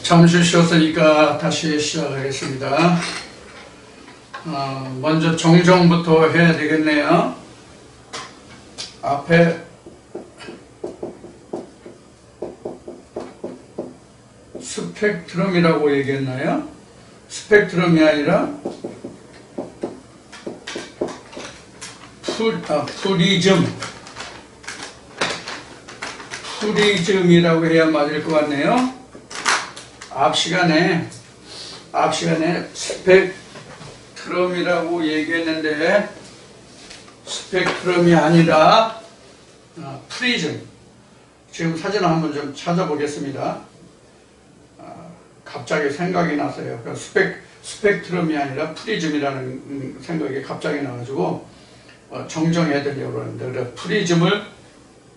잠시 쉬었으니까 다시 시작하겠습니다. 먼저 정정부터 해야 되겠네요. 앞에 스펙트럼이라고 얘기했나요? 스펙트럼이 아니라 프리즘이라고 해야 맞을 것 같네요. 앞 시간에 스펙트럼이라고 얘기했는데 스펙트럼이 아니라 프리즘. 지금 사진을 한번 좀 찾아보겠습니다. 갑자기 생각이 났어요. 스펙트럼이 아니라 프리즘이라는 생각이 갑자기 나가지고 정정해 드리려고 하는데, 그래 프리즘을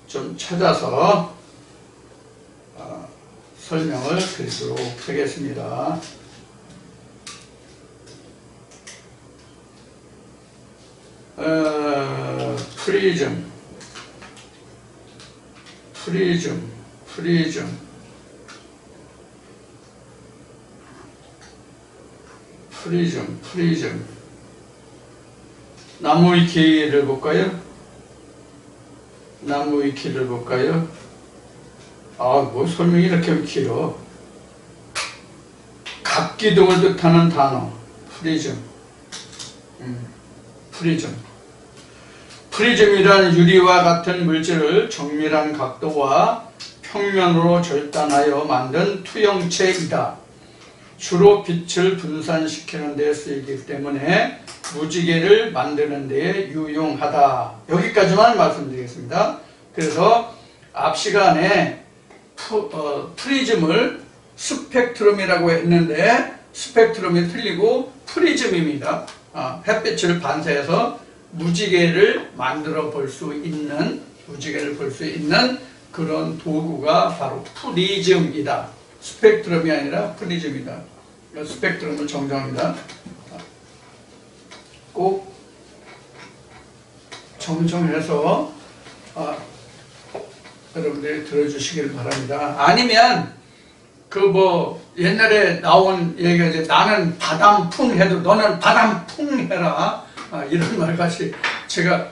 좀 찾아서 설명을 드리도록 하겠습니다. 프리즘. 나무위키를 볼까요? 뭐 설명이 이렇게 길어. 각기둥을 뜻하는 단어. 프리즘이란 유리와 같은 물질을 정밀한 각도와 평면으로 절단하여 만든 투영체이다. 주로 빛을 분산시키는 데 쓰이기 때문에 무지개를 만드는 데 유용하다. 여기까지만 말씀드리겠습니다. 그래서 앞 시간에 프리즘을 스펙트럼이라고 했는데 스펙트럼이 틀리고 프리즘입니다. 햇빛을 반사해서 무지개를 만들어 볼 수 있는 그런 도구가 바로 프리즘이다. 스펙트럼이 아니라 프리즘이다. 스펙트럼을 정정합니다. 꼭 정정해서 여러분들이 들어주시길 바랍니다. 아니면 옛날에 나온 얘기가 이제 나는 바람풍 해도 너는 바람풍 해라, 이런 말같이 제가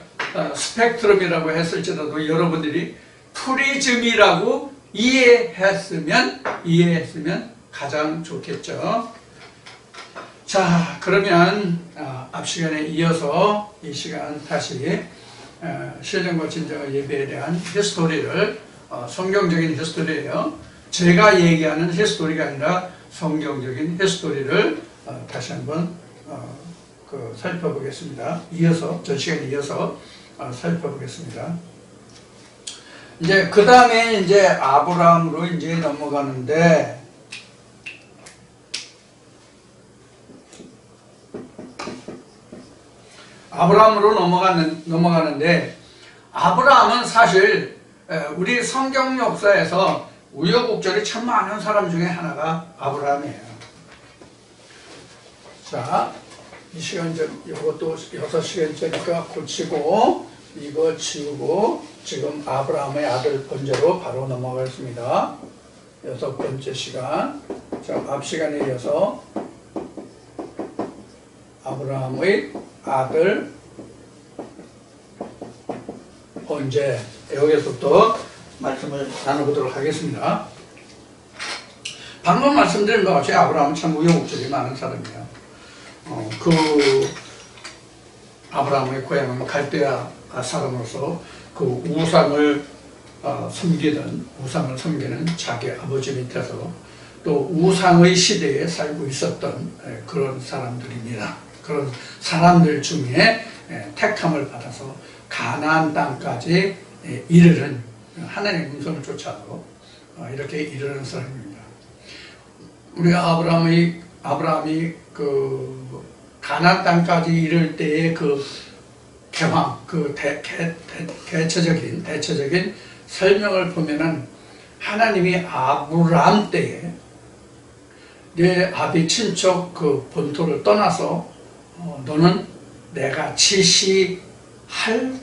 스펙트럼이라고 했을지라도 여러분들이 프리즘이라고 이해했으면 가장 좋겠죠. 자, 그러면 앞 시간에 이어서 이 시간 다시 신령과 진정한 예배에 대한 히스토리를, 성경적인 히스토리예요. 제가 얘기하는 히스토리가 아니라 성경적인 히스토리를 다시 한번 살펴보겠습니다. 전 시간에 이어서 살펴보겠습니다. 이제 그 다음에 이제 아브라함으로 이제 넘어가는데, 아브라함은 사실 우리 성경 역사에서 우여곡절이 참 많은 사람 중에 하나가 아브라함이에요. 자, 이 시간 좀 이것도 6시간째니까 고치고 이거 지우고 지금 아브라함의 아들 번째로 바로 넘어가겠습니다. 6번째 시간. 자, 앞 시간에 이어서 아브라함의 아들 번째, 여기서부터 말씀을 나눠보도록 하겠습니다. 방금 말씀드린 것 같이 아브라함은 참 우여곡절이 많은 사람이에요. 아브라함의 고향은 갈대아 사람으로서 그 우상을 섬기는 자기 아버지 밑에서 또 우상의 시대에 살고 있었던 그런 사람들입니다. 그런 사람들 중에 택함을 받아서 가나안 땅까지 이르는, 하나님의 음성을 쫓아서 이렇게 이르는 사람입니다. 우리 아브라함이 가나안 땅까지 이를 때의 개황, 대체적인 설명을 보면은 하나님이 아브라함 때에 내 아비 친척 본토를 떠나서 너는 내가 지시할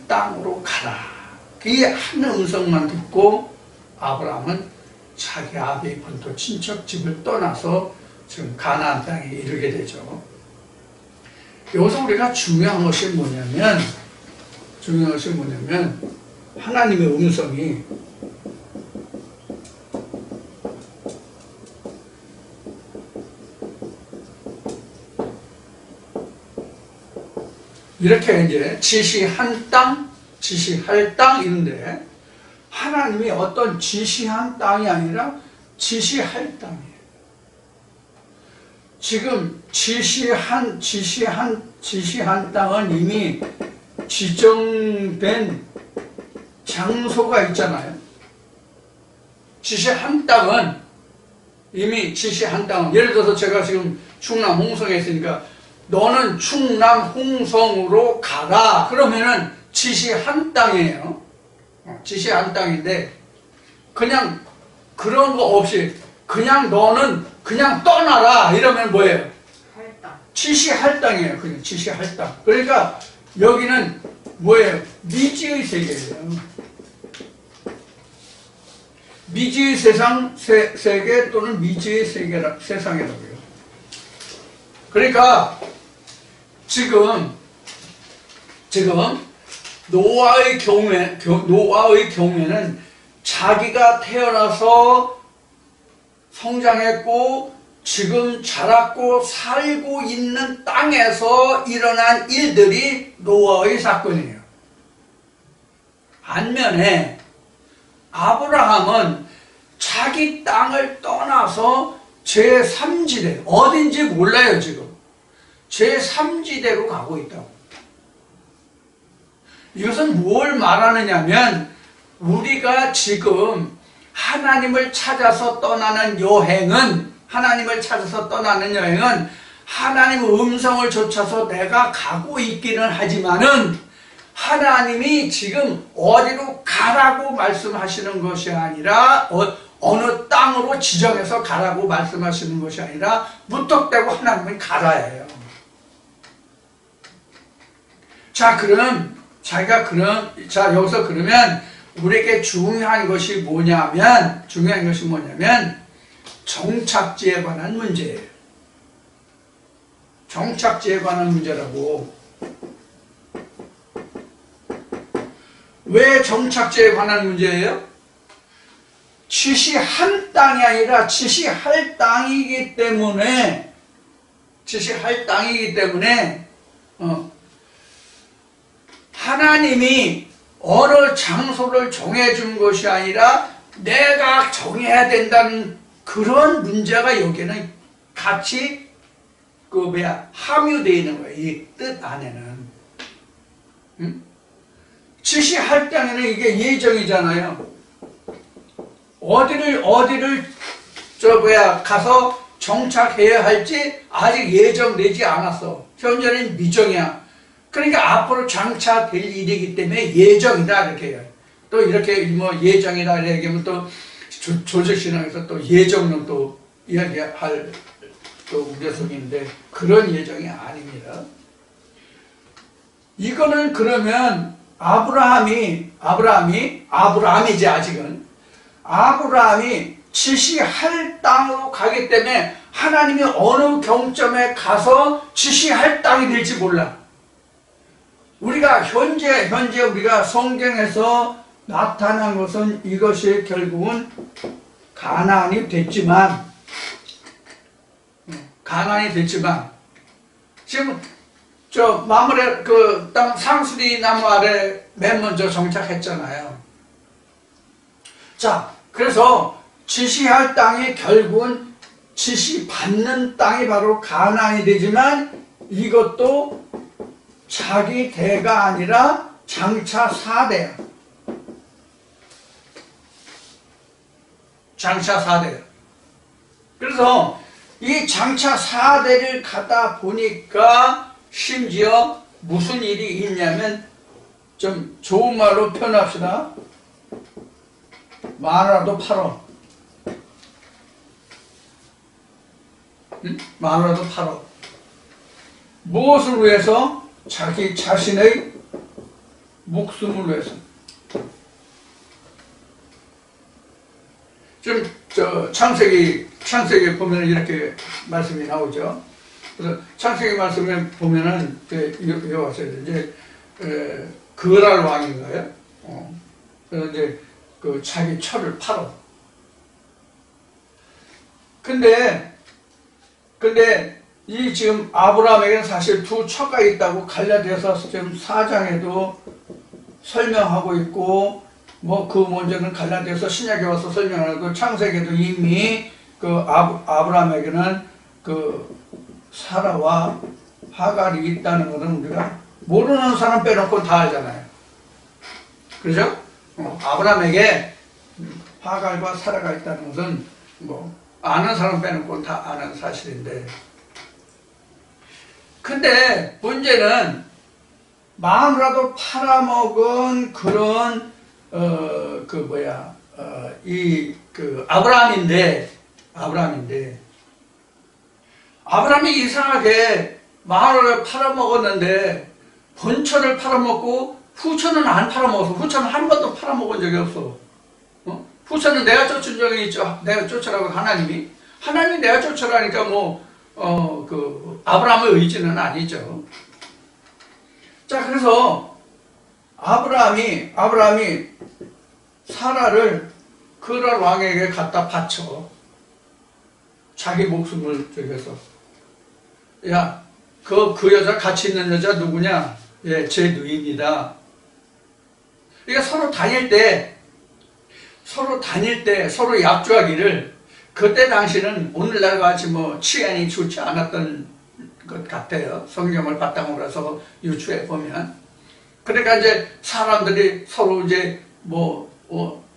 땅으로 가라. 이 한 음성만 듣고 아브라함은 자기 아비 본토 친척 집을 떠나서 지금 가나안 땅에 이르게 되죠. 여기서 우리가 중요한 것이 뭐냐면 하나님의 음성이 이렇게 이제 지시할 땅 이런데 하나님이 어떤 지시한 땅이 아니라 지시할 땅이에요. 지금 지시한 땅은 이미 지정된 장소가 있잖아요. 지시한 땅은 예를 들어서 제가 지금 충남 홍성에 있으니까 너는 충남 홍성으로 가라. 그러면은 지시한 땅이에요. 지시한 땅인데 그냥 그런 거 없이 그냥 너는 그냥 떠나라 이러면 뭐예요? 지시할 땅이에요. 그냥 지시할 땅. 그러니까 여기는 뭐예요? 미지의 세계예요. 미지의 세계 또는 미지의 세상이라고요. 그러니까 지금 노아의 경우에는 자기가 태어나서 성장했고 지금 자랐고 살고 있는 땅에서 일어난 일들이 노아의 사건이에요. 반면에 아브라함은 자기 땅을 떠나서 제3지대, 어딘지 몰라요 지금. 제3지대로 가고 있다고. 이것은 뭘 말하느냐면 우리가 지금 하나님을 찾아서 떠나는 여행은 하나님의 음성을 좇아서 내가 가고 있기는 하지만은 하나님이 지금 어디로 가라고 말씀하시는 것이 아니라 어느 땅으로 지정해서 가라고 말씀하시는 것이 아니라 무턱대고 하나님은 가라 해요. 자, 여기서 그러면 우리에게 중요한 것이 뭐냐면 정착지에 관한 문제예요. 정착지에 관한 문제라고. 왜 정착지에 관한 문제예요? 지시한 땅이 아니라 지시할 땅이기 때문에 하나님이 어느 장소를 정해준 것이 아니라 내가 정해야 된다는 그런 문제가 여기는 같이 함유되어 있는 거예요. 이 뜻 안에는. 지시할 땅에는 이게 예정이잖아요. 어디를 가서 정착해야 할지 아직 예정되지 않았어. 현재는 미정이야. 그러니까 앞으로 장차될 일이기 때문에 예정이다 이렇게 해요. 또 이렇게 예정이다 이렇게 얘기하면 또 조직신앙에서 또 예정론 또 이야기할 또 우려성인데 그런 예정이 아닙니다. 이거는 그러면 아브라함이지 아직은. 아브라함이 지시할 땅으로 가기 때문에 하나님이 어느 경점에 가서 지시할 땅이 될지 몰라. 우리가 현재 우리가 성경에서 나타난 것은 이것이 결국은 가나안이 됐지만 지금 마물의 땅 상수리 나무 아래 맨 먼저 정착했잖아요. 자, 그래서 지시할 땅이 결국은 지시받는 땅이 바로 가나안이 되지만 이것도 자기 대가 아니라 장차 4대야. 장차 4대야. 그래서 이 장차 4대를 가다 보니까 심지어 무슨 일이 있냐면 좀 좋은 말로 표현합시다. 마누라도 팔어. 마누라도 팔어. 무엇을 위해서? 자기 자신의 목숨을 위해서. 좀, 창세기 보면 이렇게 말씀이 나오죠. 그래서 창세기 말씀에 보면은, 이거 왔어요. 이제, 그랄 왕인가요? 그래서 이제, 자기 처를 팔어. 근데, 이 지금 아브라함에게는 사실 두 처가 있다고 갈라디아서 지금 4장에도 설명하고 있고, 뭐 그 먼저는 갈라디아서 신약에 와서 설명하고 창세기에도 이미 그 아브라함에게는 그 사라와 하갈이 있다는 것은 우리가 모르는 사람 빼놓고 다 알잖아요. 그렇죠? 아브라함에게 하갈과 사라가 있다는 것은 뭐 아는 사람 빼놓고 다 아는 사실인데, 근데 문제는 마누라도 팔아먹은 그런 아브라함인데 아브라함이 이상하게 마누라를 팔아먹었는데 본처를 팔아먹고 후처는 안 팔아먹었어. 후처는 한 번도 팔아먹은 적이 없어. 후처는 내가 쫓은 적이 있죠. 내가 쫓으라고 하나님이 내가 쫓으라니까 아브라함의 의지는 아니죠. 자, 그래서 아브라함이 사라를 그랄 왕에게 갖다 바쳐. 자기 목숨을 저기서. 야, 그 여자 같이 있는 여자 누구냐? 예, 제 누이입니다. 그러니까 서로 다닐 때 서로 약조하기를, 그때 당시는 오늘날 같이 뭐 치안이 좋지 않았던 것 같아요. 성경을 바탕으로 해서 유추해 보면. 그러니까 이제 사람들이 서로 이제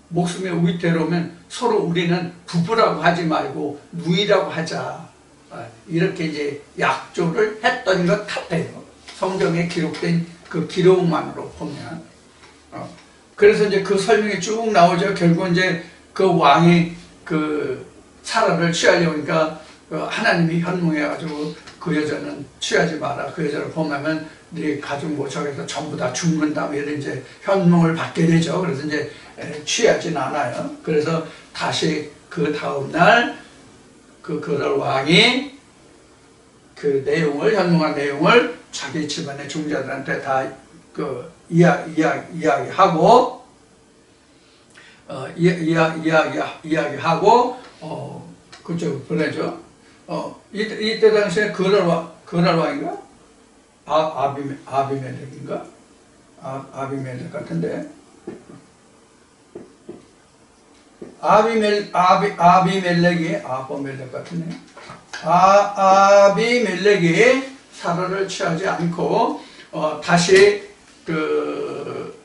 목숨의 위태로우면 서로 우리는 부부라고 하지 말고 누이라고 하자. 이렇게 이제 약조를 했던 것 같아요. 성경에 기록된 그 기록만으로 보면. 그래서 이제 그 설명이 쭉 나오죠. 결국 이제 그 왕이 그 사라를 취하려니까 하나님이 현몽해가지고 그 여자는 취하지 마라. 그 여자를 보면 네 가족 모척에서 전부 다 죽는다. 이런 이제 현몽을 받게 되죠. 그래서 이제 취하진 않아요. 그래서 다시 그 다음날 그럴 왕이 그 현몽한 내용을 자기 집안의 중자들한테 다 이야기하고 그쪽 보내죠. 이때 당시에 그날 왕인가? 아비멜렉인가? 아비멜렉 같은데. 아비멜렉 같으네. 아비멜렉이 사라를 취하지 않고, 다시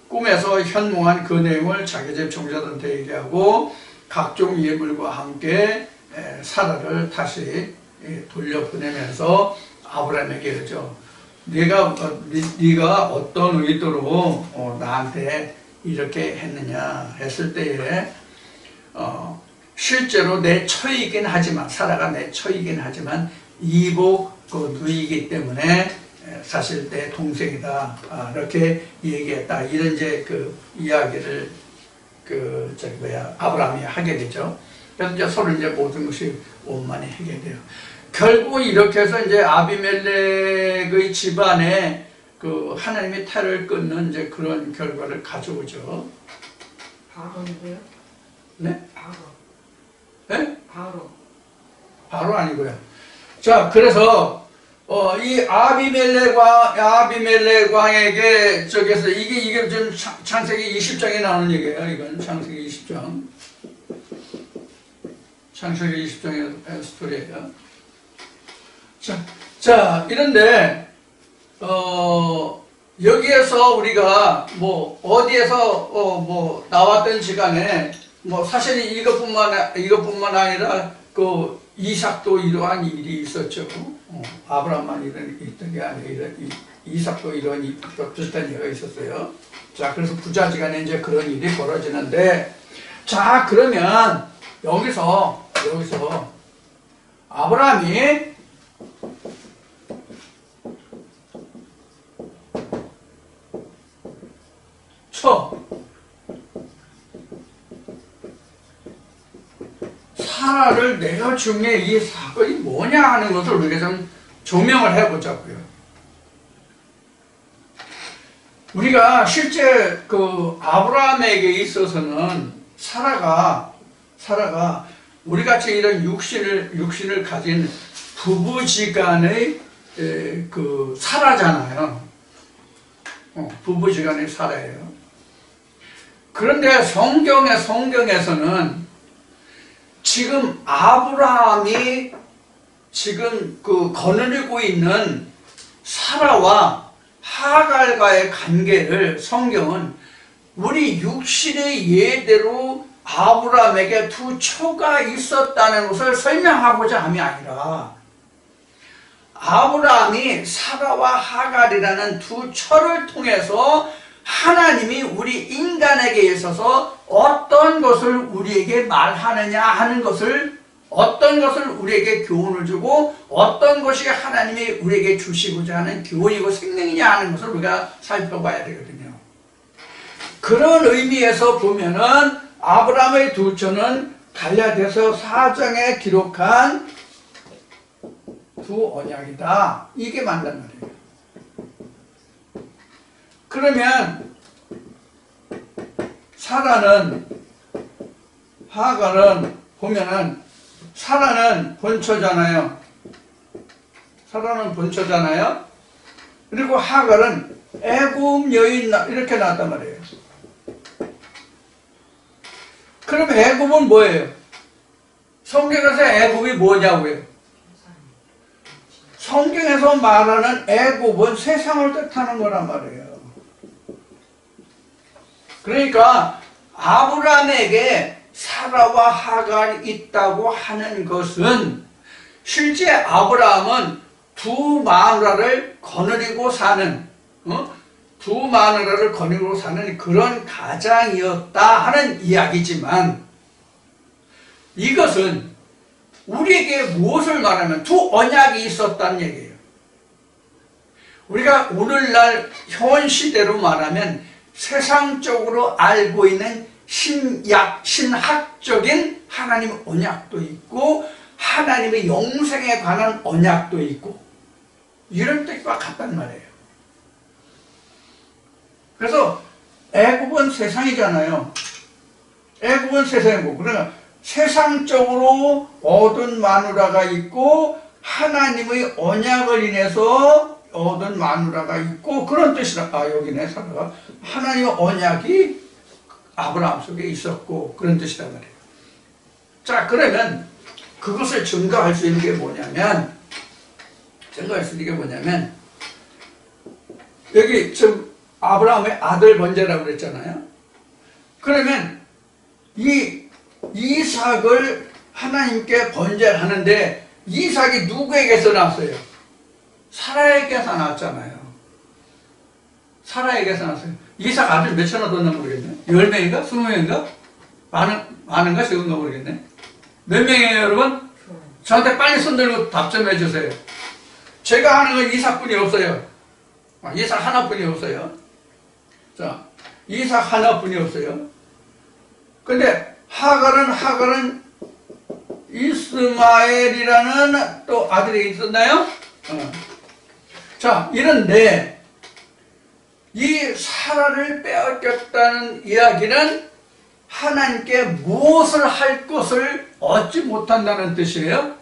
꿈에서 현몽한 그 내용을 자기 집 종자들한테 얘기하고, 각종 예물과 함께 사라를 다시 돌려보내면서 아브라함에게 그러죠. 네가 어떤 의도로 나한테 이렇게 했느냐 했을 때에, 실제로 내 처이긴 하지만, 사라가 내 처이긴 하지만 이복 누이기 때문에 사실 내 동생이다. 이렇게 얘기했다. 이런 이제 그 이야기를 아브라함이 하게 되죠. 그래서 이제 서로 이제 모든 것이 원만히 해결돼요. 결국 이렇게 해서 이제 아비멜렉의 집안에 그 하나님의 탈을 끊는 이제 그런 결과를 가져오죠. 바로인데요? 네? 바로. 네? 바로 아니고요. 자, 그래서 이 아비멜렉 왕에게 저기서 이게 좀 창세기 20장에 나오는 얘기예요. 이건 창세기 20장. 창세기 20장의 스토리예요. 자, 이런데 여기에서 우리가 어디에서 나왔던 시간에 사실 이것뿐만 아니라 그 이삭도 이러한 일이 있었죠. 아브라함만 있던 게 아니라 이삭도 이런 비슷한 일이 있었어요. 자, 그래서 부자지간에 이제 그런 일이 벌어지는데, 자, 그러면 여기서 아브라함이 사라를 내가 중에 이 사건이 뭐냐 하는 것을 우리가 좀 조명을 해보자고요. 우리가 실제 그 아브라함에게 있어서는 사라가 우리 같이 이런 육신을 가진 부부지간의 그 사라잖아요. 부부지간의 사라예요. 그런데 성경에서는 지금 아브라함이 지금 그 거느리고 있는 사라와 하갈과의 관계를 성경은 우리 육신의 예대로 아브라함에게 두 처가 있었다는 것을 설명하고자 함이 아니라 아브라함이 사라와 하갈이라는 두 처를 통해서 하나님이 우리 인간에게 있어서 어떤 것을 우리에게 말하느냐 하는 것을, 어떤 것을 우리에게 교훈을 주고 어떤 것이 하나님이 우리에게 주시고자 하는 교훈이고 생명이냐 하는 것을 우리가 살펴봐야 되거든요. 그런 의미에서 보면은 아브라함의 두 처는 갈라디아서 4장에 기록한 두 언약이다. 이게 맞단 말이에요. 그러면 사라는, 하갈은 보면은 사라는 본처잖아요. 사라는 본처잖아요. 그리고 하갈은 애굽 여인 이렇게 나왔단 말이에요. 그럼 애굽은 뭐예요? 성경에서 애굽이 뭐냐고요? 성경에서 말하는 애굽은 세상을 뜻하는 거란 말이에요. 그러니까 아브라함에게 사라와 하갈이 있다고 하는 것은 실제 아브라함은 두 마누라를 거느리고 사는 그런 가장이었다 하는 이야기지만 이것은 우리에게 무엇을 말하면 두 언약이 있었다는 얘기예요. 우리가 오늘날 현 시대로 말하면 세상적으로 알고 있는 신학적인 하나님의 언약도 있고 하나님의 영생에 관한 언약도 있고 이런 뜻과 같단 말이에요. 그래서 애굽은 세상이잖아요. 애굽은 세상이고 그러니까 세상적으로 얻은 마누라가 있고 하나님의 언약을 인해서 얻은 마누라가 있고 그런 뜻이라. 여기네 사라가 하나님의 언약이 아브라함 속에 있었고 그런 뜻이란 말이에요. 자, 그러면 그것을 증거할 수 있는 게 뭐냐면 여기 지금 아브라함의 아들 번제라고 그랬잖아요. 그러면 이 이삭을 하나님께 번제를 하는데 이삭이 누구에게서 나왔어요? 사라에게서 나왔잖아요. 사라에게서 나왔어요. 이삭 아들 몇이나 뒀나 모르겠네. 10명인가? 20명인가? 많은가? 적은가 모르겠네. 몇 명이에요, 여러분? 저한테 빨리 손 들고 답 좀 해주세요. 제가 하는 건 이삭뿐이 없어요. 이삭 하나뿐이 없어요. 자, 이삭 하나뿐이 없어요. 근데 하갈은 이스마엘이라는 또 아들이 있었나요? 자, 이런데 이 사라를 빼앗겼다는 이야기는 하나님께 무엇을 할 것을 얻지 못한다는 뜻이에요.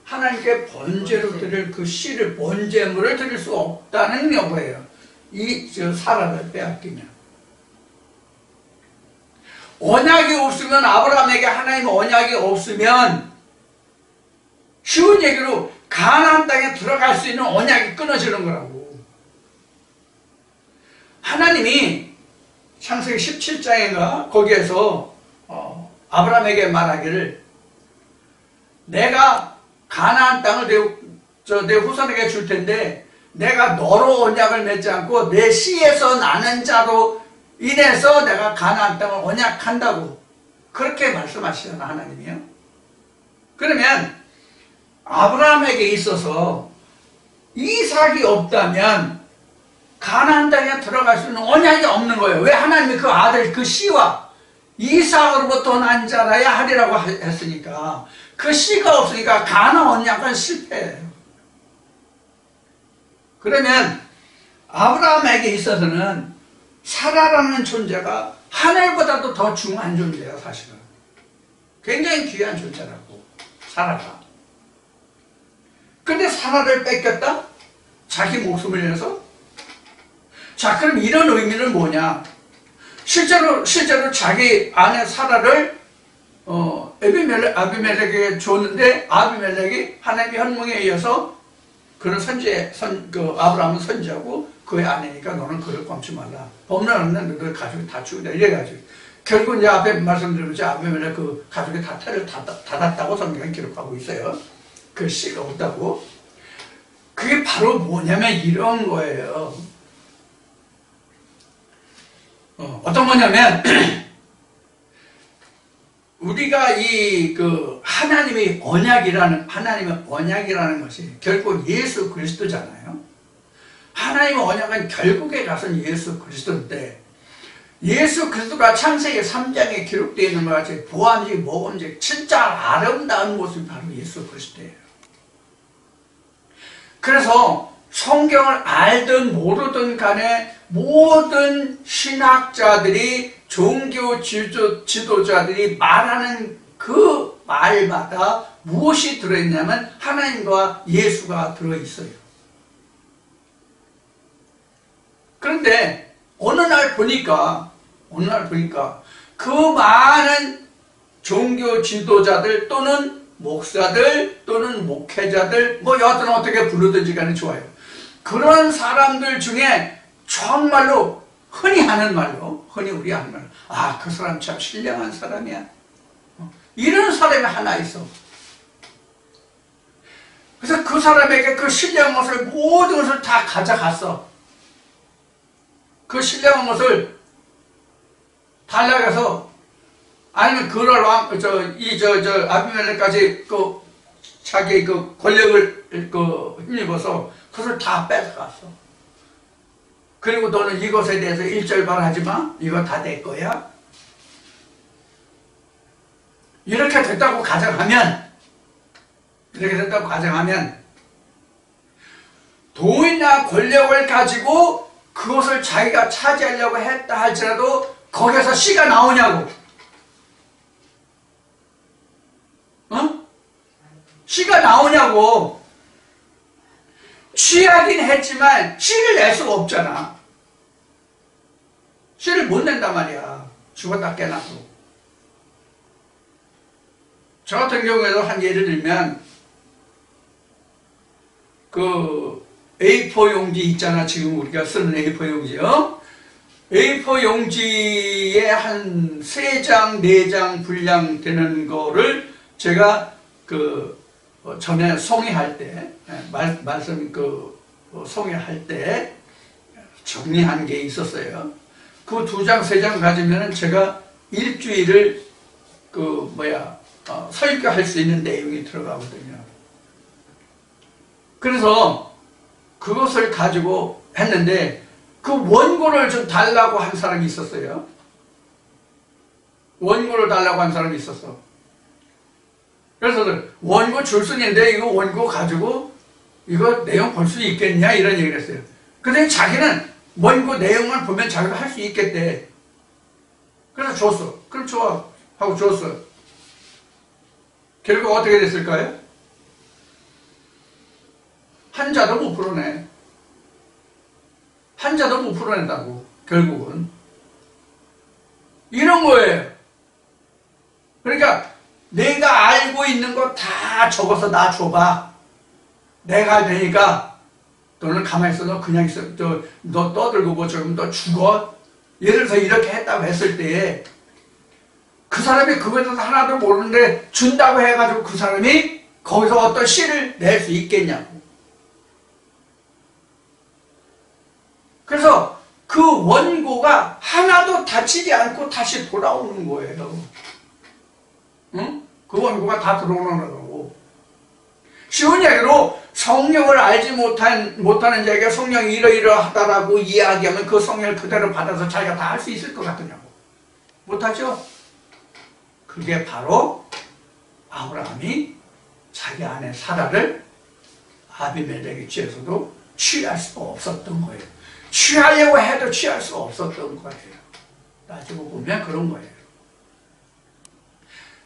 하나님께 번제로 드릴 그 씨를, 번제물을 드릴 수 없다는 여부예요. 이 사라를 빼앗기면. 언약이 없으면, 아브라함에게 하나님의 언약이 없으면 쉬운 얘기로 가나안 땅에 들어갈 수 있는 언약이 끊어지는 거라고. 하나님이 창세기 17장인가 거기에서 아브라함에게 말하기를 내가 가나안 땅을 내 후손에게 줄 텐데 내가 너로 언약을 맺지 않고 내 씨에서 나는 자로 인해서 내가 가나안 땅을 언약한다고 그렇게 말씀하시잖아, 하나님이요. 그러면 아브라함에게 있어서 이삭이 없다면 가나안 땅에 들어갈 수 있는 언약이 없는 거예요. 왜? 하나님이 그 아들, 그 씨와 이삭으로부터 난 자라야 하리라고 했으니까 그 씨가 없으니까 가나안 약간 실패해요. 그러면 아브라함에게 있어서는 사라라는 존재가 하늘보다도 더 중요한 존재야. 사실은 굉장히 귀한 존재라고, 사라가. 근데 사라를 뺏겼다? 자기 목숨을 위해서? 자, 그럼 이런 의미는 뭐냐? 실제로 자기 아내 사라를 아비멜렉에게 줬는데, 아비멜렉이 하나님의 현명에 의해서 그는 아브라함은 선지하고 그의 아내니까 너는 그를 꼼지 말라. 범람은 너를 가족이 다 죽이다. 이래가지고. 결국 이제 앞에 말씀드렸지, 아비멜렉 그 가족이 다 태를 닫았다고 성경에 기록하고 있어요. 그 씨가 없다고. 그게 바로 뭐냐면 이런 거예요. 어떤 거냐면, 우리가 하나님의 언약이라는 것이 결국 예수 그리스도잖아요. 하나님의 언약은 결국에 가서는 예수 그리스도인데, 예수 그리스도가 창세기 3장에 기록되어 있는 것 같이 보암직, 모범직, 진짜 아름다운 모습이 바로 예수 그리스도예요. 그래서 성경을 알든 모르든 간에 모든 신학자들이, 종교 지도자들이 말하는 그 말마다 무엇이 들어있냐면 하나님과 예수가 들어있어요. 그런데 어느 날 보니까 그 많은 종교 지도자들 또는 목사들 또는 목회자들, 여하튼 어떻게 부르든지 간에 좋아요. 그런 사람들 중에 정말로 흔히 우리 하는 말로, 그 사람 참 신령한 사람이야. 이런 사람이 하나 있어. 그래서 그 사람에게 그 신령한 것을, 모든 것을 다 가져갔어. 그 신령한 것을 달라가서, 아니면 그럴 아비멜렉까지 자기 권력을 힘입어서 그것을 다 뺏어갔어. 그리고 너는 이것에 대해서 일절발 하지 마. 이거 다 내 거야. 이렇게 됐다고 가정하면 돈이나 권력을 가지고 그것을 자기가 차지하려고 했다 할지라도 거기에서 씨가 나오냐고. 씨가 나오냐고. 취하긴 했지만 씨를 낼 수가 없잖아. 씨를 못 낸단 말이야. 죽었다 깨나도. 저 같은 경우에도 한 예를 들면 그 A4 용지 있잖아. 지금 우리가 쓰는 A4 용지요. A4 용지에 한 3장, 4장 분량되는 거를 제가 전에 송해할 때, 송해할 때 정리한 게 있었어요. 그 2장, 3장 가지면은 제가 일주일을 설교할 수 있는 내용이 들어가거든요. 그래서 그것을 가지고 했는데 그 원고를 좀 달라고 한 사람이 있었어요. 원고를 달라고 한 사람이 있었어. 그래서 원고 출신인데 이거 원고 가지고 이거 내용 볼 수 있겠냐 이런 얘기를 했어요. 근데 자기는 원고 내용만 보면 자기가 할 수 있겠대. 그래서 줬어. 그럼 좋아 하고 줬어. 결국 어떻게 됐을까요? 한자도 못 풀어내. 한자도 못 풀어낸다고. 결국은 이런 거예요. 그러니까 내가 알고 있는 거 다 적어서 나 줘봐. 내가 알 테니까 너는 가만히 있어. 너 그냥 있어. 너 떠들고 조금 더 죽어. 예를 들어서 이렇게 했다고 했을 때 그 사람이 그거에 대해서 하나도 모르는데 준다고 해가지고 그 사람이 거기서 어떤 씨를 낼 수 있겠냐고. 그래서 그 원고가 하나도 다치지 않고 다시 돌아오는 거예요. 응? 그 원고가 다 들어오는 거고. 쉬운 얘기로 성령을 알지 못하는 자에게 성령이 이러이러하다라고 이야기하면 그 성령을 그대로 받아서 자기가 다 할 수 있을 것 같으냐고. 못하죠? 그게 바로 아브라함이 자기 아내 사라를 아비멜렉의 집에서도 취할 수가 없었던 거예요. 취하려고 해도 취할 수가 없었던 거예요. 따지고 보면 그런 거예요.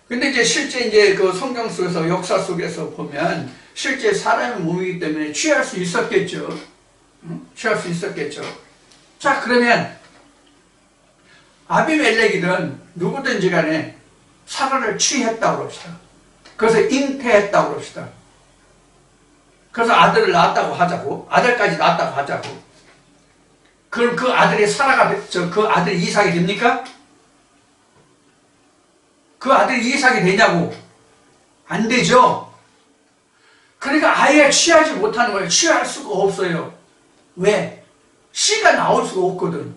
근데 이제 실제 이제 그 성경 속에서 역사 속에서 보면 실제 사람의 몸이기 때문에 취할 수 있었겠죠. 취할 수 있었겠죠. 자, 그러면 아비멜렉이든 누구든지 간에 사라를 취했다고 합시다. 그래서 잉태했다고 합시다. 그래서 아들을 낳았다고 하자고, 아들까지 낳았다고 하자고. 그럼 그 아들이 사라가, 그 아들 이삭이 됩니까? 그 아들이 이삭이 되냐고? 안 되죠? 그러니까 아예 취하지 못하는 거예요. 취할 수가 없어요. 왜? 씨가 나올 수가 없거든.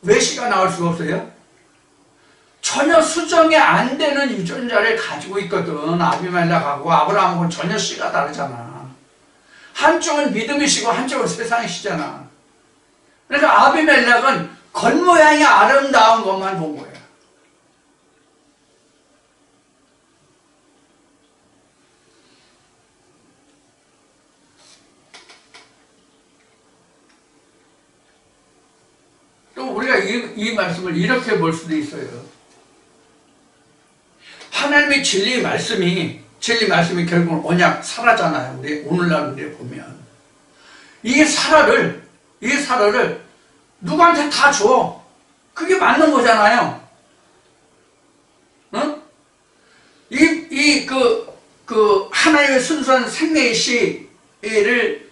왜 씨가 나올 수가 없어요? 전혀 수정이 안 되는 유전자를 가지고 있거든. 아비멜렉하고 아브라함하고는 전혀 씨가 다르잖아. 한쪽은 믿음이시고 한쪽은 세상이시잖아. 그러니까 아비멜렉은 겉모양이 아름다운 것만 본 거예요. 또 우리가 이 말씀을 이렇게 볼 수도 있어요. 하나님의 진리 말씀이 결국은 언약 사라잖아요. 우리 오늘날 우리 보면 이 사라를 누구한테 다 줘. 그게 맞는 거잖아요. 응? 하나님의 순수한 생명의 씨를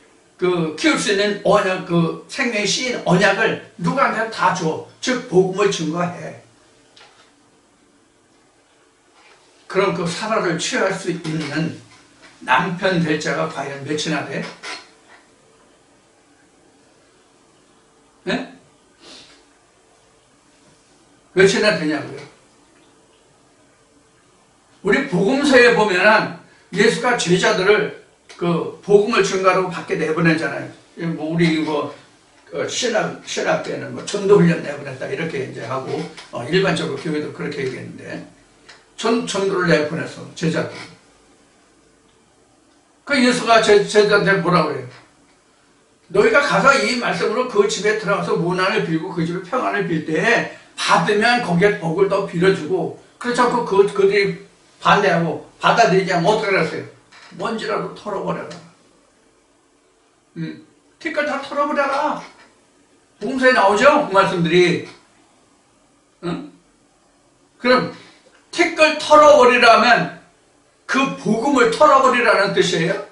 키울 수 있는 언약, 생명의 씨인 언약을 누구한테 다 줘. 즉, 복음을 증거해. 그럼 그 사라를 취할 수 있는 남편 될 자가 과연 몇이나 돼? 네? 몇이나 되냐고요? 우리 복음서에 보면은 예수가 제자들을 복음을 증거하라고 밖에 내보내잖아요. 우리 신학 때는 전도훈련 내보냈다 이렇게 이제 하고 일반적으로 교회도 그렇게 얘기했는데 전도를 내보내서 제자들. 그 예수가 제자들한테 뭐라고 그래요? 너희가 가서 이 말씀으로 그 집에 들어가서 문안을 빌고 그 집에 평안을 빌 때 받으면 거기에 복을 더 빌어주고 그렇지 않고 그들이 반대하고 받아들이지 않으면 어떻게 하세요? 먼지라도 털어버려라. 티끌 다 털어버려라. 복음서에 나오죠? 그 말씀들이. 응? 그럼 티끌 털어버리라면 그 복음을 털어버리라는 뜻이에요?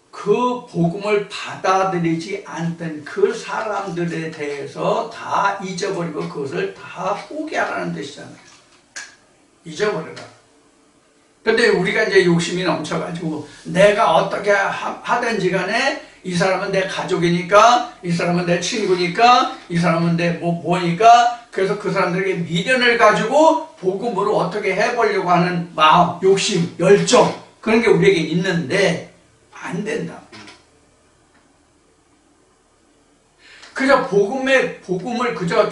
그 복음을 받아들이지 않던 그 사람들에 대해서 다 잊어버리고 그것을 다 포기하라는 뜻이잖아요. 잊어버려라. 근데 우리가 이제 욕심이 넘쳐가지고 내가 어떻게 하든지 간에 이 사람은 내 가족이니까, 이 사람은 내 친구니까, 이 사람은 내 뭐니까, 그래서 그 사람들에게 미련을 가지고 복음으로 어떻게 해보려고 하는 마음, 욕심, 열정, 그런 게 우리에게 있는데 안 된다. 그저 복음을 그저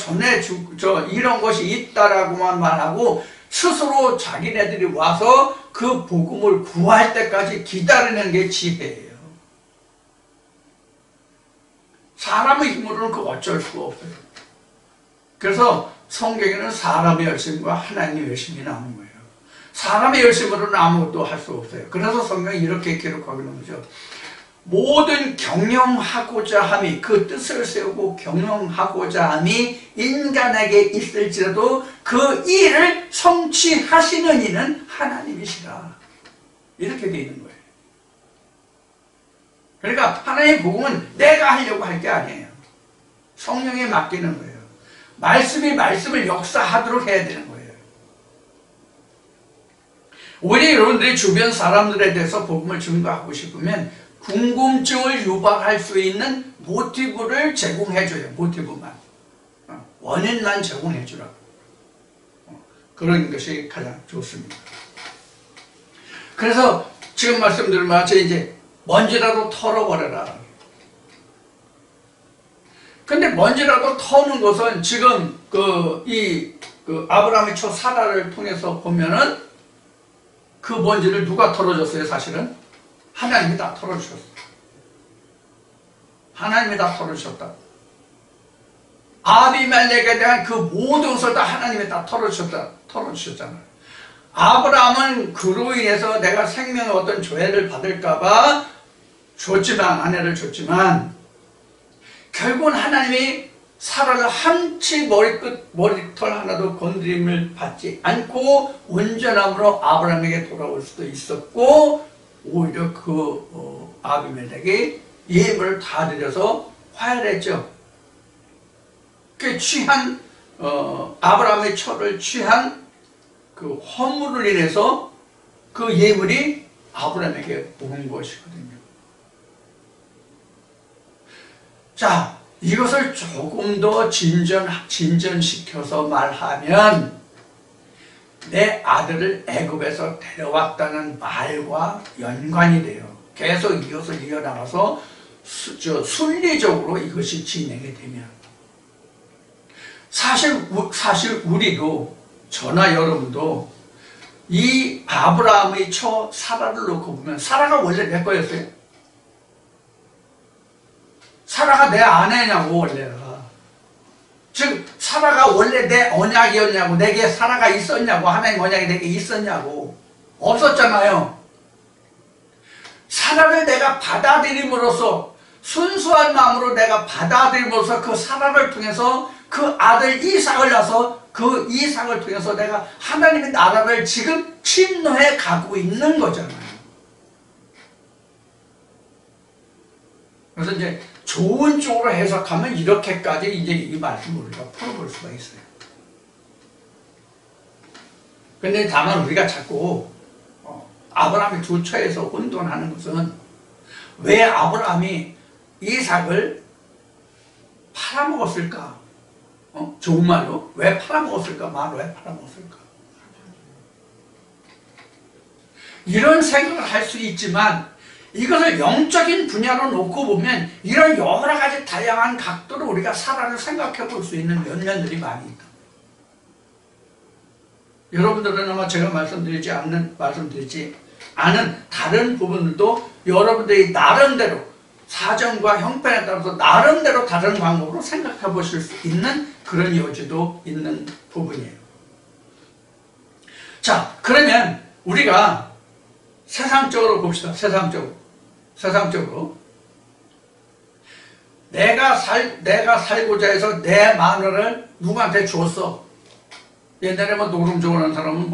이런 것이 있다라고만 말하고 스스로 자기네들이 와서 그 복음을 구할 때까지 기다리는 게 지혜예요. 사람의 힘으로는 그 어쩔 수가 없어요. 그래서 성경에는 사람의 열심과 하나님의 열심이 나오는 거예요. 사람의 열심으로는 아무것도 할 수 없어요. 그래서 성경이 이렇게 기록하고 있는 거죠. 모든 경영하고자 함이, 그 뜻을 세우고 경영하고자 함이 인간에게 있을지라도 그 일을 성취하시는 이는 하나님이시라. 이렇게 되어 있는 거예요. 그러니까 하나님의 복음은 내가 하려고 할 게 아니에요. 성령에 맡기는 거예요. 말씀이 말씀을 역사하도록 해야 되는 거예요. 오히려 여러분들이 주변 사람들에 대해서 복음을 증거하고 싶으면 궁금증을 유발할 수 있는 모티브를 제공해줘요. 모티브만. 원인만 제공해주라고. 그런 것이 가장 좋습니다. 그래서 지금 말씀드린 마치 이제 먼지라도 털어버려라. 근데 먼지라도 터는 것은 지금 그 아브라함의 처 사라를 통해서 보면은 그 먼지를 누가 털어줬어요? 사실은 하나님이 다 털어주셨어요. 하나님이 다 털어주셨다. 아비멜렉에 대한 그 모든 것을 다 하나님이 다 털어주셨잖아요. 아브라함은 그로 인해서 내가 생명의 어떤 조회를 받을까봐 아내를 줬지만, 결국은 하나님이 사라를 한치 머리털 하나도 건드림을 받지 않고 온전함으로 아브라함에게 돌아올 수도 있었고, 오히려 아비멜렉이 예물을 다 드려서 화해했죠. 그 취한 아브라함의 처를 취한 그 허물을 인해서 그 예물이 아브라함에게 온 것이거든요. 자, 이것을 조금 더 진전시켜서 말하면, 내 아들을 애굽에서 데려왔다는 말과 연관이 돼요. 계속 이것을 이어나가서 순리적으로 이것이 진행이 되면, 사실 우리도, 저나 여러분도 이 아브라함의 처 사라를 놓고 보면, 사라가 원래 내 거였어요? 사라가 내 아내냐고, 원래가. 즉 사라가 원래 내 언약이었냐고, 내게 사라가 있었냐고, 하나님 언약이 내게 있었냐고. 없었잖아요. 사라를 내가 받아들임으로써, 순수한 마음으로 내가 받아들임으로써 그 사라를 통해서 그 아들 이삭을 낳아서 그 이삭을 통해서 내가 하나님의 나라를 지금 침노해 가고 있는 거잖아요. 그래서 이제 좋은 쪽으로 해석하면 이렇게까지 이제 이 말씀을 우리가 풀어볼 수가 있어요. 근데 다만 우리가 자꾸 아브라함이 두 처에서 혼돈하는 것은, 왜 아브라함이 이삭을 팔아먹었을까? 좋은 말로 왜 팔아먹었을까? 말로 왜 팔아먹었을까? 이런 생각을 할 수 있지만, 이것을 영적인 분야로 놓고 보면 이런 여러 가지 다양한 각도로 우리가 사라를 생각해 볼 수 있는 면면들이 많이 있다. 여러분들은 아마 제가 말씀드리지 않은 다른 부분들도 여러분들이 나름대로 사정과 형편에 따라서 나름대로 다른 방법으로 생각해 보실 수 있는 그런 여지도 있는 부분이에요. 자, 그러면 우리가 세상적으로 봅시다. 세상적으로 내가 살고자 해서 내 마누라를 누구한테 줬어. 옛날에 뭐 노름 좋아하는 사람은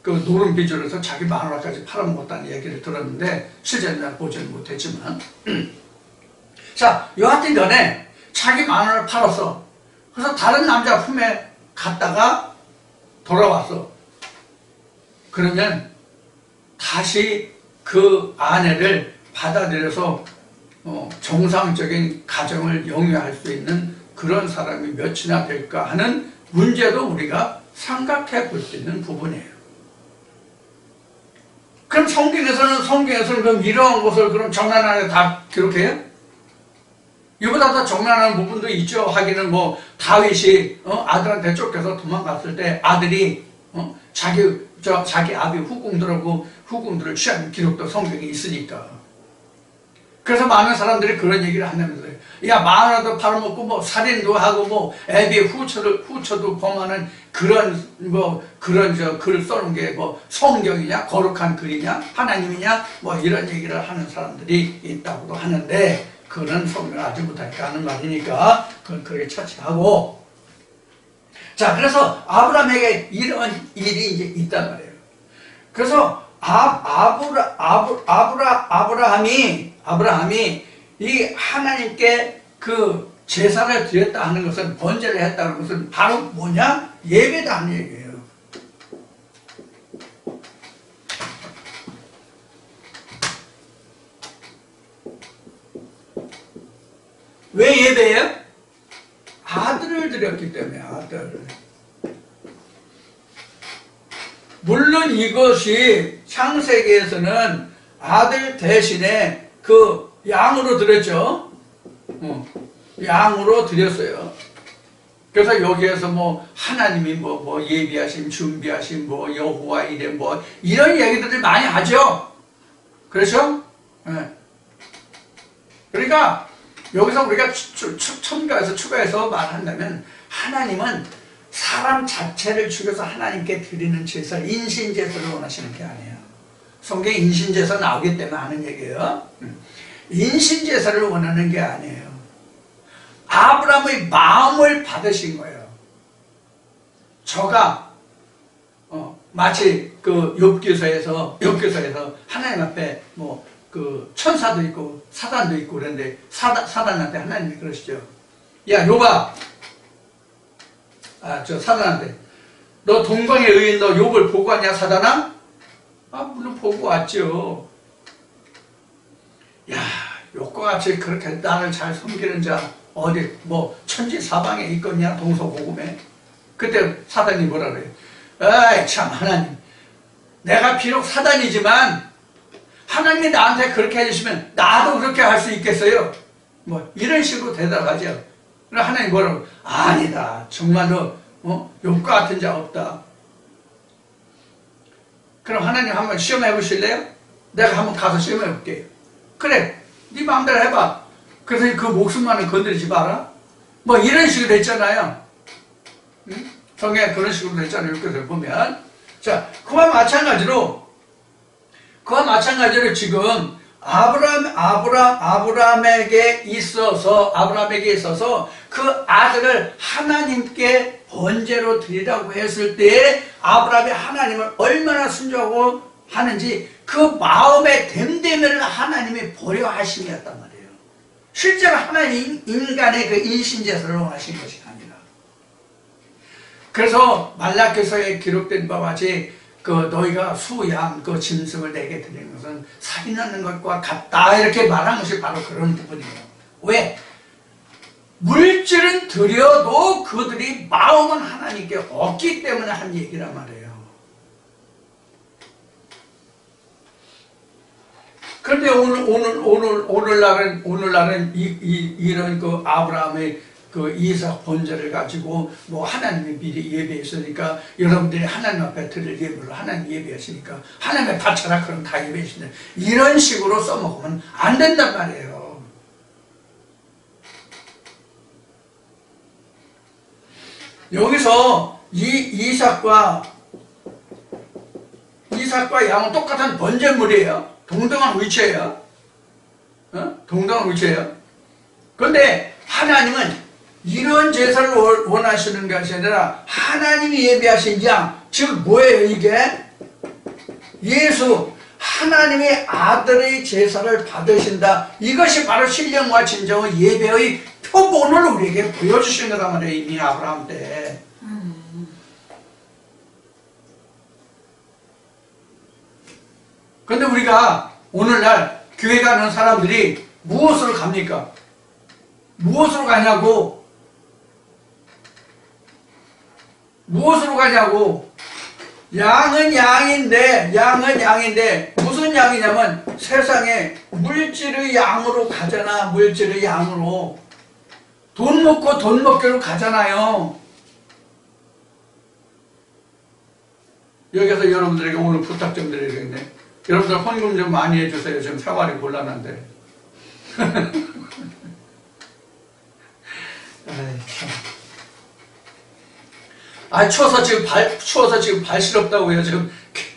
그 노름 빚으로 해서 자기 마누라까지 팔아먹었다는 얘기를 들었는데, 실제는 난 보지는 못했지만. 자, 여하튼 간에 자기 마누라를 팔았어. 그래서 다른 남자 품에 갔다가 돌아왔어. 그러면 다시 그 아내를 받아들여서 정상적인 가정을 영위할 수 있는 그런 사람이 몇이나 될까 하는 문제도 우리가 생각해 볼 수 있는 부분이에요. 그럼 성경에서는 그럼 이러한 것을 그럼 정란 안에 다 기록해요? 이보다 더 정란한 부분도 있죠. 하기는 다윗이 아들한테 쫓겨서 도망갔을 때 아들이 자기 아비 후궁들을 취한 기록도 성경에 있으니까. 그래서 많은 사람들이 그런 얘기를 한다면서요. 야, 마누라도 팔아먹고 살인도 하고 애비의 후처도 범하는 그런 글을 써놓은 게 성경이냐, 거룩한 글이냐, 하나님이냐, 이런 얘기를 하는 사람들이 있다고도 하는데, 그는 성경을 알지 못하니까 하는 말이니까 그건 그렇게 차치하고. 자, 그래서 아브라함에게 이런 일이 이제 있단 말이에요. 그래서 아브라함이 이 하나님께 그 제사를 드렸다 하는 것은, 번제를 했다는 것은 바로 뭐냐? 예배다 하는 얘기예요. 왜 예배예요? 아들을 드렸기 때문에. 아들. 물론 이것이 창세기에서는 아들 대신에 그 양으로 드렸죠. 양으로 드렸어요. 그래서 여기에서 뭐 하나님이 뭐 예비하심, 준비하심, 뭐 여호와 이래 뭐 이런 얘기들을 많이 하죠. 그렇죠? 네. 그러니까 여기서 우리가 첨가해서 추가해서 말한다면 하나님은 사람 자체를 죽여서 하나님께 드리는 제사, 인신제사를 원하시는 게 아니에요. 성경에 인신제사 나오기 때문에 하는 얘기예요. 인신제사를 원하는 게 아니에요. 아브라함의 마음을 받으신 거예요. 저가 마치 그 욥기서에서 하나님 앞에 뭐 그 천사도 있고 사단도 있고 그런데 사단한테 하나님이 그러시죠. 야 욥아, 저 사단한테 너 동방의 의인 너 욥을 보고 왔냐 사단아? 물론 보고 왔죠. 야 욥과 같이 그렇게 나를 잘 섬기는 자 어디 뭐 천지사방에 있겠냐 동서고금에. 그때 사단이 뭐라 그래요? 아이 참 하나님, 내가 비록 사단이지만 하나님이 나한테 그렇게 해주시면 나도 그렇게 할 수 있겠어요? 뭐 이런 식으로 대답하죠. 그럼 하나님 뭐라고? 아니다, 정말로 욥과 같은 자 없다. 그럼 하나님 한번 시험해 보실래요? 내가 한번 가서 시험해 볼게요. 그래, 네 마음대로 해봐. 그래서 그 목숨만은 건드리지 마라. 뭐 이런 식으로 했잖아요. 응? 성경에 그런 식으로 했잖아요. 그래서 보면 자, 그와 마찬가지로 지금 아브라함에게 있어서 그 아들을 하나님께 번제로 드리라고 했을 때 아브라함이 하나님을 얼마나 순종하고 하는지 그 마음의 됨됨이를 하나님이 보려하심이었단 말이에요. 실제로 하나님 인간의 그 인신제사를 원하신 것이 아니라. 그래서 말라기서에 기록된 바와 같이 그 너희가 수양 그 짐승을 내게 드리는 것은 살인하는 것과 같다 이렇게 말한 것이 바로 그런 부분이에요. 왜? 물질은 드려도 그들이 마음은 하나님께 없기 때문에 한 얘기란 말이에요. 그런데 오늘날은 이런 그 아브라함의 그 이삭 번제를 가지고 뭐 하나님이 미리 예배했으니까 여러분들이 하나님 앞에 드릴 예배를 하나님 예배했으니까 하나님의 바쳐라 그럼 다 예배했으니까 이런 식으로 써먹으면 안 된단 말이에요. 여기서 이삭과 양은 똑같은 번제물이에요. 동등한 위치예요. 동등한 위치예요. 그런데 하나님은 이런 제사를 원하시는 것이 아니라 하나님이 예배하신 양, 즉 뭐예요 이게? 예수, 하나님의 아들의 제사를 받으신다. 이것이 바로 신령과 진정의 예배의 표본을 우리에게 보여주신 거란 말이에요. 이미 아브라함 때. 그런데 우리가 오늘날 교회 가는 사람들이 무엇으로 갑니까? 무엇으로 가냐고? 무엇으로 가냐고? 양은 양인데 무슨 양이냐면 세상에 물질의 양으로 가잖아. 물질의 양으로 돈 먹고 돈 먹기로 가잖아요. 여기서 여러분들에게 오늘 부탁 좀 드리겠네. 여러분들 헌금 좀 많이 해주세요. 지금 생활이 곤란한데. 추워서 지금 발 시렵다고요. 지금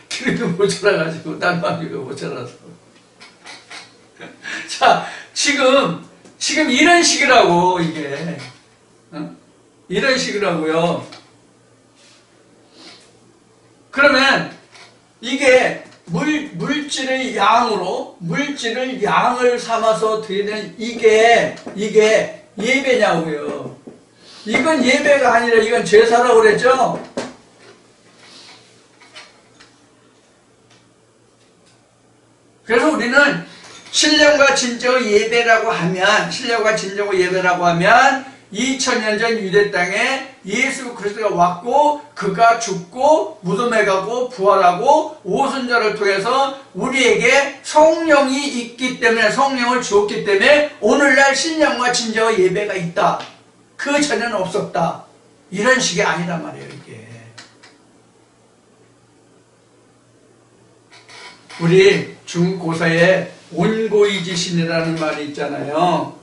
기름이 모자라가지고 난방비가 모자라서. 자, 지금 이런 식이라고 이게 이런 식이라고요. 그러면 이게 물질을 양을 삼아서 드리는 이게 예배냐고요. 이건 예배가 아니라 이건 제사라고 그랬죠? 그래서 우리는 신령과 진정의 예배라고 하면 2000년 전 유대 땅에 예수 그리스도가 왔고 그가 죽고 무덤에 가고 부활하고 오순절을 통해서 우리에게 성령이 있기 때문에 성령을 주었기 때문에 오늘날 신령과 진정의 예배가 있다. 그 전에는 없었다. 이런 식이 아니란 말이에요. 이게 우리 중고사에 온고이지신이라는 말이 있잖아요.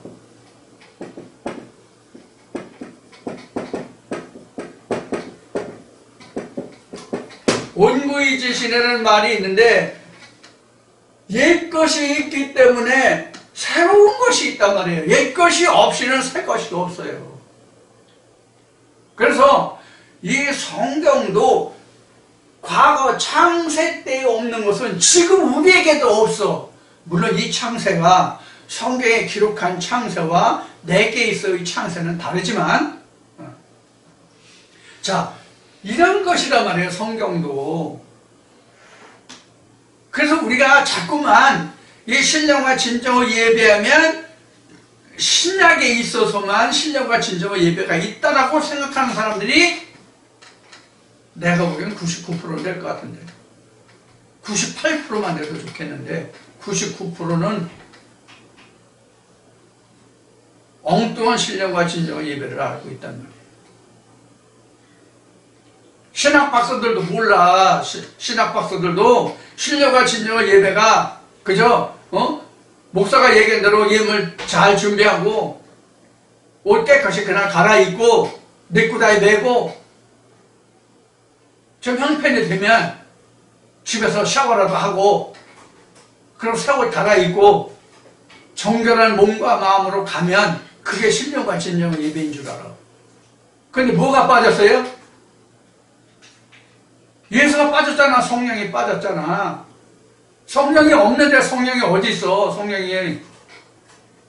온고이지신이라는 말이 있는데 옛것이 있기 때문에 새로운 것이 있단 말이에요. 옛것이 없이는 새 것이 없어요. 그래서 이 성경도 과거 창세 때에 없는 것은 지금 우리에게도 없어. 물론 이 창세가 성경에 기록한 창세와 내게 있어의 창세는 다르지만 자, 이런 것이란 말이에요. 성경도. 그래서 우리가 자꾸만 이 신령과 진정의 예배하면 신약에 있어서만 신령과 진정의 예배가 있다라고 생각하는 사람들이 내가 보기엔 99% 될 것 같은데 98%만 돼도 좋겠는데 99%는 엉뚱한 신령과 진정의 예배를 알고 있단 말이에요. 신학 박사들도 몰라. 신학 박사들도 신령과 진정의 예배가 그저 목사가 얘기한 대로 예물 잘 준비하고 옷 깨끗이 그날 갈아입고 넥타이 매고 좀 형편이 되면 집에서 샤워라도 하고 그리고 새 옷 갈아입고 정결한 몸과 마음으로 가면 그게 신령과 진정의 예배인 줄 알아. 그런데 뭐가 빠졌어요? 예수가 빠졌잖아. 성령이 빠졌잖아. 성령이 없는데 성령이 어디 있어? 성령이.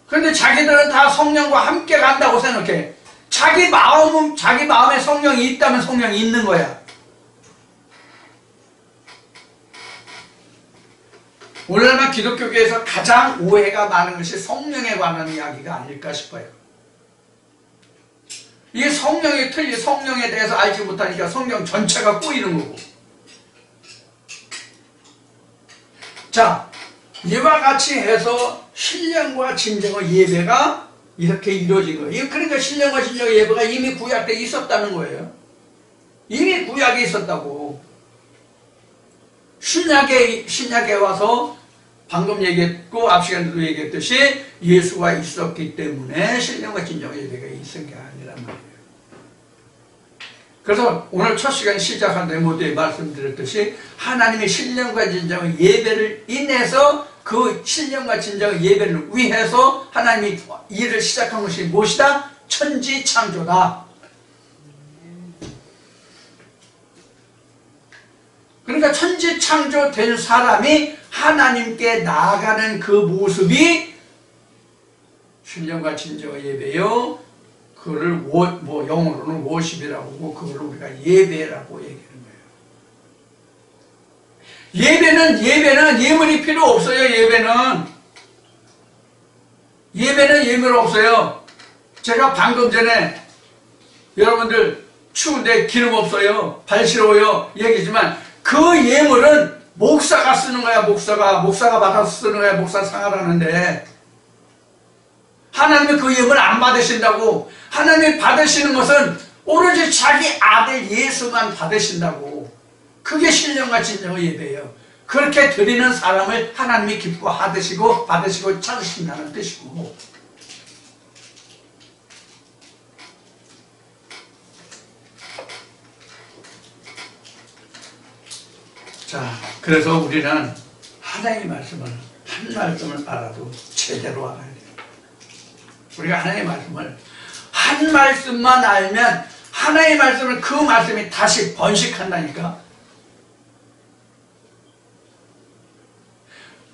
그런데 자기들은 다 성령과 함께 간다고 생각해. 자기 마음에 성령이 있다면 성령이 있는 거야. 오늘날 기독교계에서 가장 오해가 많은 것이 성령에 관한 이야기가 아닐까 싶어요. 이게 성령이 틀리 성령에 대해서 알지 못하니까 성령 전체가 꼬이는 거고. 자, 이와 같이 해서 신령과 진정의 예배가 이렇게 이루어진 거예요. 그러니까 신령과 진정의 예배가 이미 구약 때 있었다는 거예요. 이미 구약에 있었다고. 신약에 와서 방금 얘기했고 앞 시간에도 얘기했듯이 예수가 있었기 때문에 신령과 진정의 예배가 있은 게 아니란 말이에요. 그래서 오늘 첫 시간 시작한 데모두에 말씀드렸듯이 하나님의 신령과 진정의 예배를 인해서 그 신령과 진정의 예배를 위해서 하나님이 일을 시작한 것이 무엇이다? 천지창조다. 그러니까 천지창조된 사람이 하나님께 나아가는 그 모습이 신령과 진정의 예배요. 그거를 영어로는 워십이라고 하고 그걸 우리가 예배라고 얘기하는 거예요. 예배는 예물이 필요 없어요. 예배는 예물 없어요. 제가 방금 전에 여러분들 추운데 기름 없어요. 발 시려워요. 얘기지만 그 예물은 목사가 쓰는 거야. 목사가 받아서 쓰는 거야. 목사 상하라는데 하나님은 그 예물 안 받으신다고. 하나님이 받으시는 것은 오로지 자기 아들 예수만 받으신다고. 그게 신령과 진정의 예배예요. 그렇게 드리는 사람을 하나님이 기뻐하시고 받으시고 찾으신다는 뜻이고. 자, 그래서 우리는 하나님의 말씀을 한 말씀을 알아도 제대로 알아야 돼요. 우리가 하나님의 말씀을 한 말씀만 알면 하나님의 말씀을 그 말씀이 다시 번식한다니까.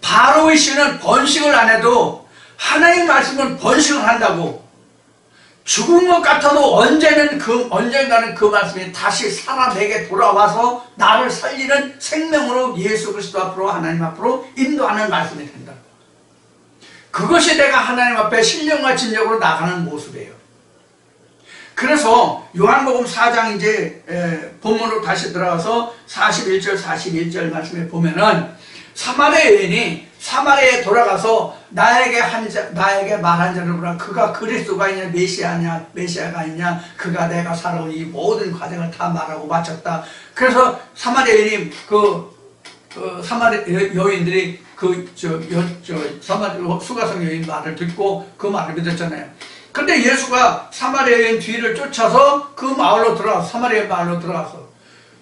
바로의 씨는 번식을 안 해도 하나님의 말씀은 번식을 한다고. 죽은 것 같아도 언젠가는 그 말씀이 다시 살아 내게 돌아와서 나를 살리는 생명으로 예수 그리스도 앞으로 하나님 앞으로 인도하는 말씀이 된다. 그것이 내가 하나님 앞에 신령과 진정으로 나가는 모습이에요. 그래서 요한복음 4장 이제 본문으로 다시 들어가서 41절 41절 말씀에 보면은 사마리아 여인이 사마리아에 돌아가서 나에게 말한 자를 보라. 그가 그리스도가 아니냐 메시아가 아니냐 그가 내가 살아온 이 모든 과정을 다 말하고 마쳤다. 그래서 사마리아 여인이 사마리아 여인들이 사마리아 수가성 여인 말을 듣고 그 말을 믿었잖아요. 근데 예수가 사마리아 여인 뒤를 쫓아서 그 마을로 들어가서 사마리아 마을로 들어가서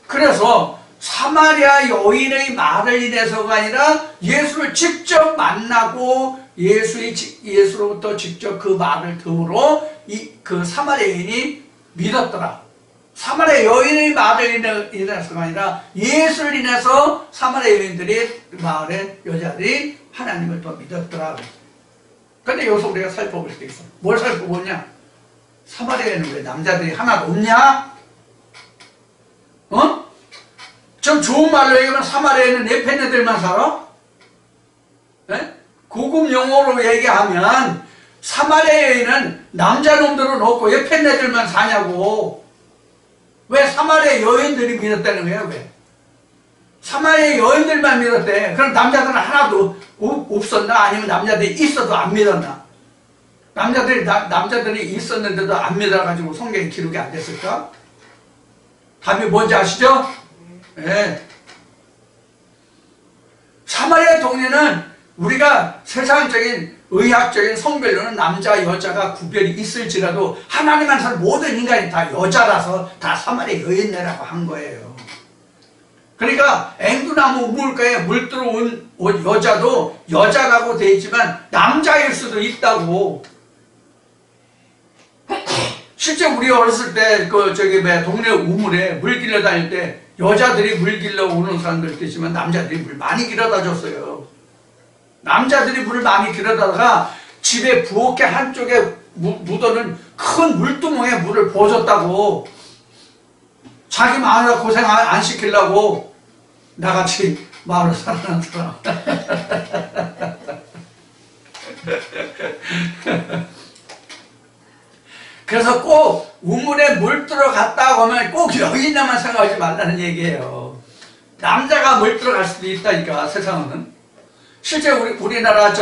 그래서 사마리아 여인의 말을 인해서가 아니라 예수를 직접 만나고 예수로부터 직접 그 말을 들음으로 그 사마리아 여인이 믿었더라. 사마리아 여인의 말을 인해서가 아니라 예수를 인해서 사마리아 여인들이 마을의 여자들이 하나님을 더 믿었더라. 근데 여기서 우리가 살펴볼 수 있어. 뭘 살펴보냐? 사마리아에는 왜 남자들이 하나도 없냐? 좀 좋은 말로 얘기하면 사마리아에는 에페네들만 살아? 네? 고급 용어로 얘기하면 사마리아에는 남자놈들은 없고 에페네들만 사냐고. 왜 사마리아 여인들이 믿었다는 거야? 왜? 사마리아 여인들만 믿었대. 그럼 남자들은 하나도 없었나? 아니면 남자들이 있어도 안 믿었나? 남자들이 있었는데도 안 믿어가지고 성경에 기록이 안 됐을까? 답이 뭔지 아시죠? 네. 사마리아 동네는 우리가 세상적인 의학적인 성별로는 남자 여자가 구별이 있을지라도 하나님 안에서 모든 인간이 다 여자라서 다 사마리아 여인네라고 한 거예요. 그러니까 앵두나무 우물가에 물 들어온 여자도 여자라고 되어 있지만 남자일 수도 있다고. 실제 우리 어렸을 때 동네 우물에 물 길러 다닐 때 여자들이 물 길러 오는 사람들도 있지만 남자들이 물 많이 길어다 줬어요. 남자들이 물을 많이 길어다가 집에 부엌에 한쪽에 묻어는 큰 물두멍에 물을 부어줬다고. 자기 마누라 고생 안 시키려고. 나같이 마을을 살아가는 사람. 그래서 꼭 우물에 물 들어갔다고 하면 꼭 여인나만 생각하지 말라는 얘기예요. 남자가 물 들어갈 수도 있다니까, 세상은. 실제 우리나라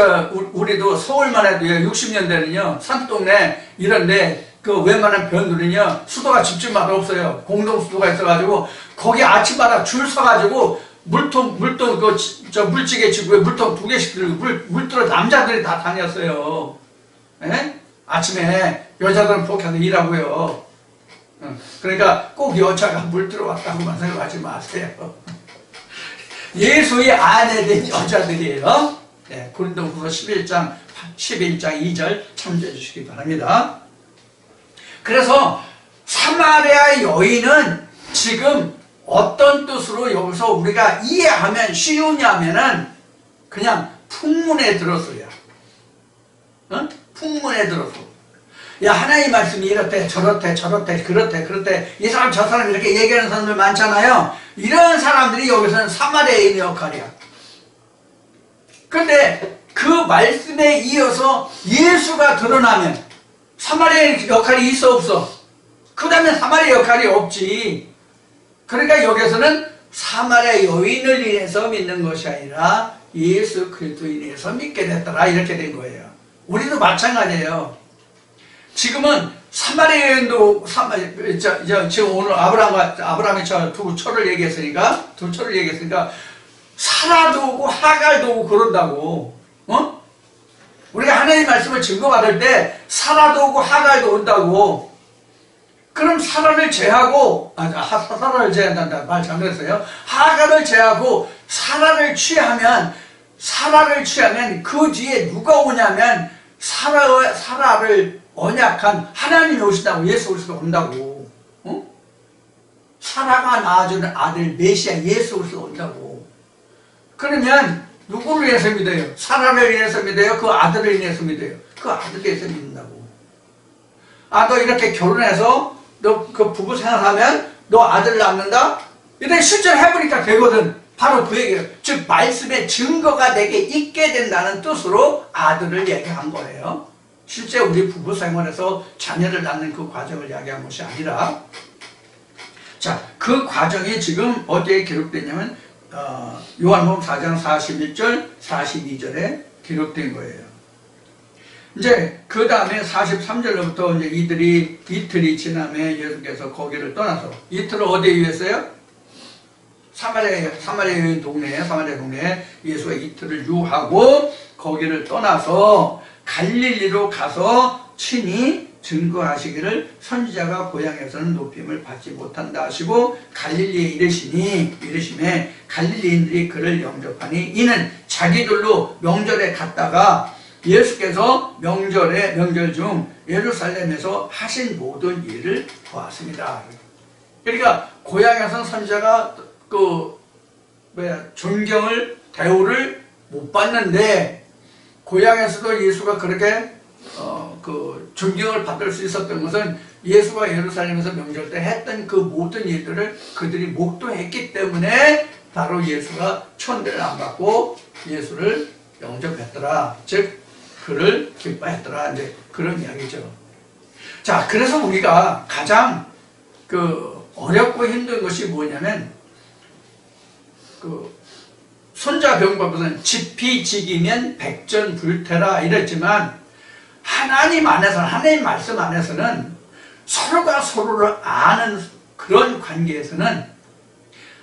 우리도 서울만 해도 60년대는요 산동네 이런데 그 웬만한 변들은요 수도가 집집마다 없어요. 공동수도가 있어가지고 거기 아침마다 줄 서가지고 물통 물찌개 지구에 물통 2개씩 들고 물 들어 남자들이 다 다녔어요. 에? 아침에 여자들은 복해서 일하고요. 그러니까 꼭 여자가 물 들어왔다고만 생각하지 마세요. 예수의 아내된 여자들이에요. 네, 고린도후서 11장 2절 참조해 주시기 바랍니다. 그래서 사마리아 여인은 지금 어떤 뜻으로 여기서 우리가 이해하면 쉬우냐면은 그냥 풍문에 들었어요. 풍문에 들었어. 야, 하나님 말씀이 이렇대 저렇대 그렇대 이 사람 저 사람 이렇게 얘기하는 사람들 많잖아요. 이런 사람들이 여기서는 사마리아인의 역할이야. 근데 그 말씀에 이어서 예수가 드러나면 사마리아인 역할이 있어 없어? 그 다음에 사마리아 역할이 없지. 그러니까 여기서는 사마리아 여인을 인해서 믿는 것이 아니라 예수 그리스도인에 의해서 믿게 됐더라 이렇게 된 거예요. 우리도 마찬가지예요. 지금은 사마리아 여인도 지금 오늘 아브라함이 두 철을 얘기했으니까 사라도 오고 하갈도 오고 그런다고. 우리가 하나님 말씀을 증거받을 때 사라도 오고 하갈도 온다고. 그럼 사라를 제하고 사라를 제한단다 말 잘못했어요. 하갈을 제하고 사라를 취하면 그 뒤에 누가 오냐면 사라를 언약한 하나님이 오신다고. 예수 그리스도가 온다고. 사라가 낳아주는 아들 메시아 예수 그리스도가 온다고. 그러면 누구를 위해서 믿어요? 사라를 위해서 믿어요? 그 아들을 위해서 믿어요? 그 아들을 위해서 믿는다고. 너 이렇게 결혼해서 너 그 부부 생활하면 너 아들 낳는다? 이렇게 실제로 해보니까 되거든. 바로 그 얘기예요. 즉 말씀의 증거가 내게 있게 된다는 뜻으로 아들을 얘기한 거예요. 실제 우리 부부 생활에서 자녀를 낳는 그 과정을 이야기한 것이 아니라, 자, 그 과정이 지금 어디에 기록됐냐면 요한복음 4장 41절 42절에 기록된 거예요. 이제 그 다음에 43절로부터 이제 이틀이 지나면 예수께서 거기를 떠나서, 이틀을 어디에 위했어요? 사마리아 동네에 예수가 이틀을 유하고 거기를 떠나서 갈릴리로 가서 친히 증거하시기를 선지자가 고향에서는 높임을 받지 못한다 하시고 갈릴리에 이르심에 갈릴리인들이 그를 영접하니 이는 자기들로 명절에 갔다가 예수께서 명절 중 예루살렘에서 하신 모든 일을 보았습니다. 그러니까 고향에서는 선지자가 존경을 대우를 못 받는데 고향에서도 예수가 그렇게 존경을 받을 수 있었던 것은 예수가 예루살렘에서 명절 때 했던 그 모든 일들을 그들이 목도했기 때문에 바로 예수가 천대를 안 받고 예수를 영접했더라. 즉 그를 기뻐했더라. 이제 그런 이야기죠. 자, 그래서 우리가 가장 어렵고 힘든 것이 뭐냐면 손자병법에서는 지피지기면 백전불태라 이랬지만 하나님 말씀 안에서는 서로가 서로를 아는 그런 관계에서는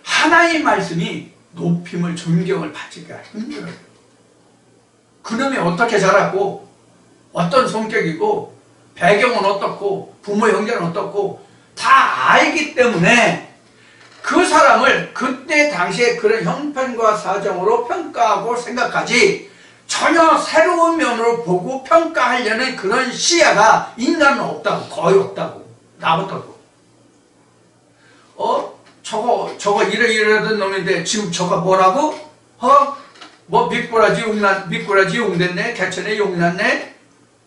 하나님 말씀이 높임을 존경을 받기가 힘들어요. 그놈이 어떻게 자랐고 어떤 성격이고 배경은 어떻고 부모 형제는 어떻고 다 알기 때문에 그 사람을 그때 당시에 그런 형편과 사정으로 평가하고 생각하지 전혀 새로운 면으로 보고 평가하려는 그런 시야가 인간은 없다고. 거의 없다고. 나부터도. 저거 이러던 놈인데 지금 저거 뭐라고? 미꾸라지 용됐네? 개천에 용났네?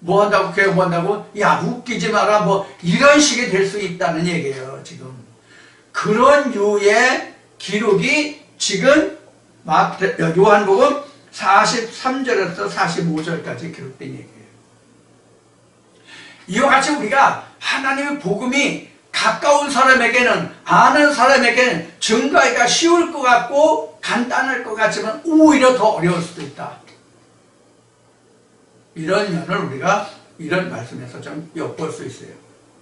뭐 한다고? 걔 뭐 한다고? 야, 웃기지 마라. 뭐 이런 식이 될 수 있다는 얘기예요, 지금. 그런 류의 기록이 지금 요한복음 43절에서 45절까지 기록된 얘기예요. 이와 같이 우리가 하나님의 복음이 가까운 사람에게는, 아는 사람에게는 증거하기가 쉬울 것 같고 간단할 것 같지만 오히려 더 어려울 수도 있다. 이런 면을 우리가 이런 말씀에서 좀 엿볼 수 있어요.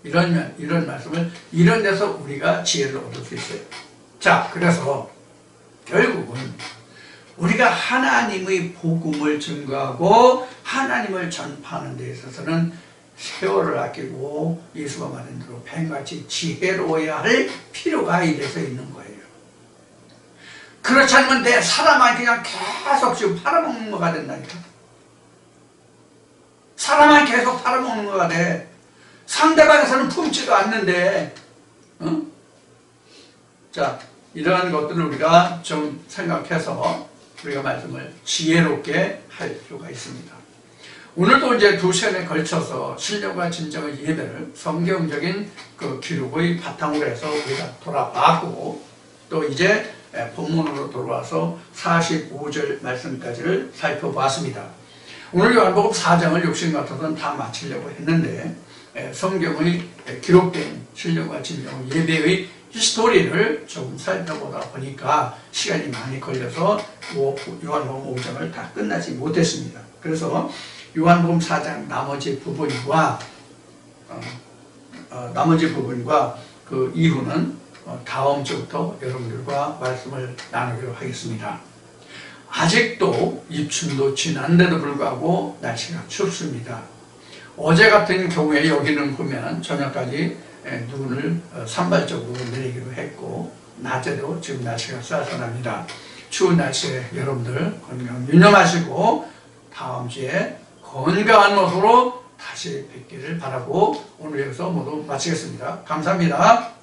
이런 말씀을 이런 데서 우리가 지혜를 얻을 수 있어요. 자, 그래서 결국은 우리가 하나님의 복음을 증거하고 하나님을 전파하는 데 있어서는 세월을 아끼고 예수가 말한 대로 뱀같이 지혜로워야 할 필요가 이래서 있는 거예요. 그렇지 않으면 내 사람만 그냥 계속 지금 팔아먹는 거가 된다니까. 사람만 계속 팔아먹는 거가 돼. 상대방에서는 품지도 않는데, 응? 자, 이러한 것들을 우리가 좀 생각해서 우리가 말씀을 지혜롭게 할 필요가 있습니다. 오늘도 이제 2시간에 걸쳐서 신령과 진정의 예배를 성경적인 그 기록의 바탕으로 해서 우리가 돌아봤고, 또 이제 본문으로 돌아와서 45절 말씀까지를 살펴봤습니다. 오늘 요한복음 4장을 욕심 같아서는 다 마치려고 했는데 성경의 기록된 신령과 진정의 예배의 히스토리를 조금 살펴보다 보니까 시간이 많이 걸려서 요한복음 5장을 다 끝나지 못했습니다. 그래서 요한복음 4장 나머지 부분과 그 이후는 다음 주부터 여러분들과 말씀을 나누기로 하겠습니다. 아직도 입춘도 지난데도 불구하고 날씨가 춥습니다. 어제 같은 경우에 여기는 보면 저녁까지 눈을 산발적으로 내리기로 했고 낮에도 지금 날씨가 쌀쌀합니다. 추운 날씨에 여러분들 건강 유념하시고 다음 주에 건강한 모습으로 다시 뵙기를 바라고 오늘 여기서 모두 마치겠습니다. 감사합니다.